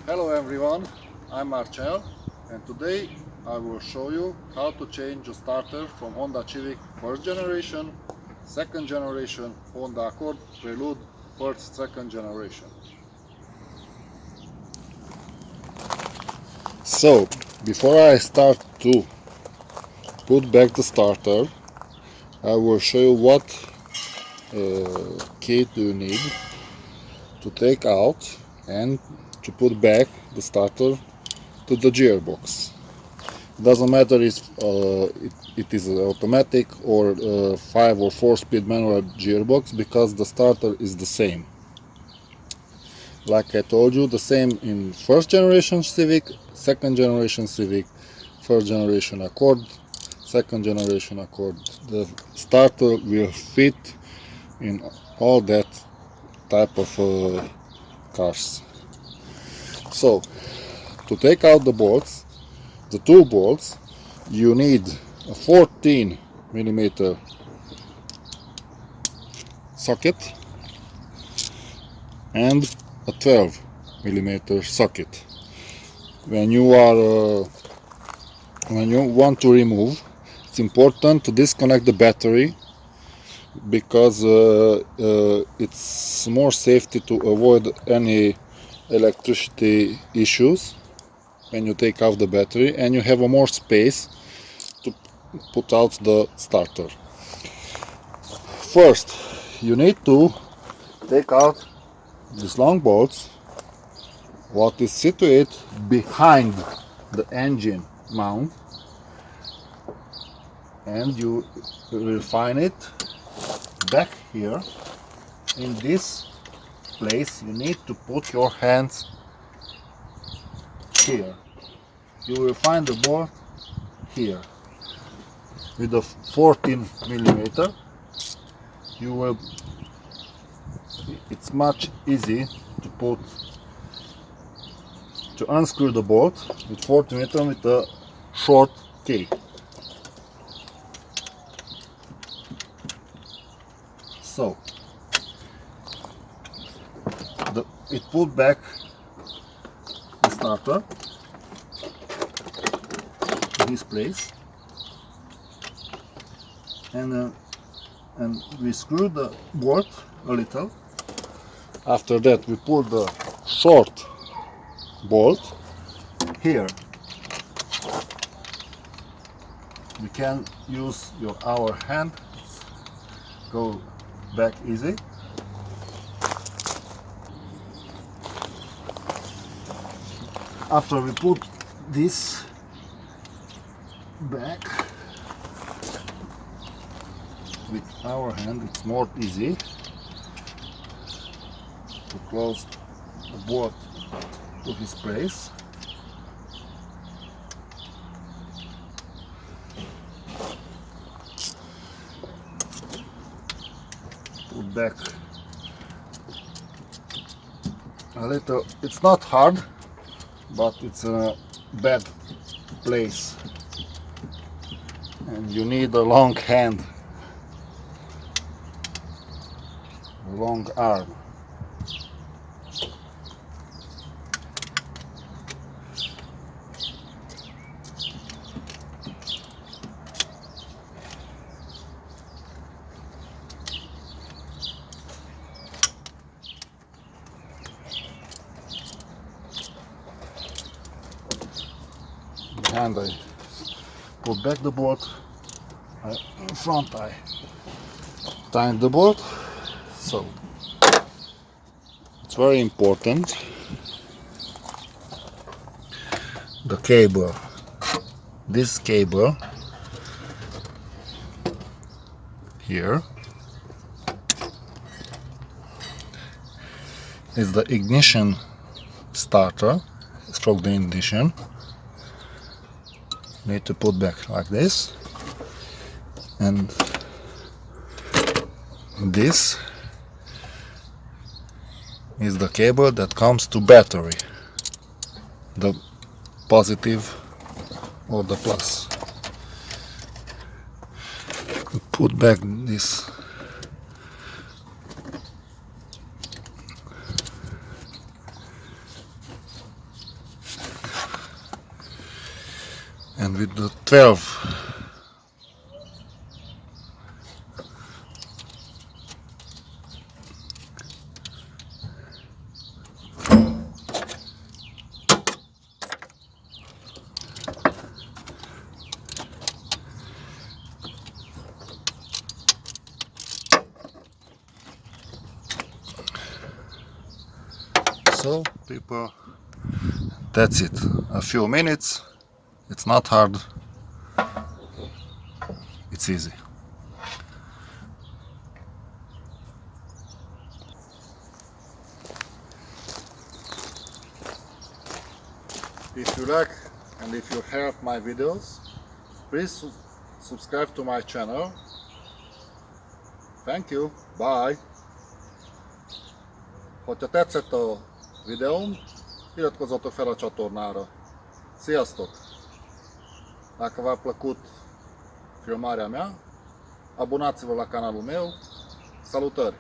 Hello everyone, I'm Marcel and today I will show you how to change a starter from Honda Civic first generation, second generation, Honda Accord, Prelude, first, second generation. So, before I start to put back the starter, I will show you what kit do you need to take out and to put back the starter to the gearbox. Doesn't matter if it is automatic or 5 or 4 speed manual gearbox, because the starter is the same. Like I told you, the same in first generation Civic, second generation Civic, first generation Accord, second generation Accord. The starter will fit in all that type of cars. So, to take out the bolts, the two bolts, you need a 14 millimeter socket and a 12 millimeter socket. When you want to remove, it's important to disconnect the battery, because it's more safety to avoid any electricity issues when you take out the battery, and you have a more space to put out the starter. First, you need to take out these long bolts, what is situated behind the engine mount, and you will find it back here. In this place you need to put your hands here. You will find the bolt here. With the 14 millimeter it's much easy to unscrew the bolt with 14 millimeter with a short key. So it put back the starter in this place, and we screw the bolt a little. After that we pull the short bolt here. We can use our hand, go back easy. After we put this back with our hand, it's more easy to close the bolt to this place. Put back a little. It's not hard, but it's a bad place and you need a long hand, a long arm. And I put back the bolt, in front I tighten the bolt. So it's very important, the cable, this cable here is the ignition starter, stroke the ignition. Need to put back like this, and this is the cable that comes to battery, the positive or the plus. Put back this And with the 12. So people, that's it. A few minutes. It's not hard. It's easy. If you like and if you help my videos, please subscribe to my channel. Thank you. Bye. Hogyha tetszett a videóm, iratkozzatok fel a csatornára. Sziasztok! Dacă v-a plăcut filmarea mea, abonați-vă la canalul meu. Salutări!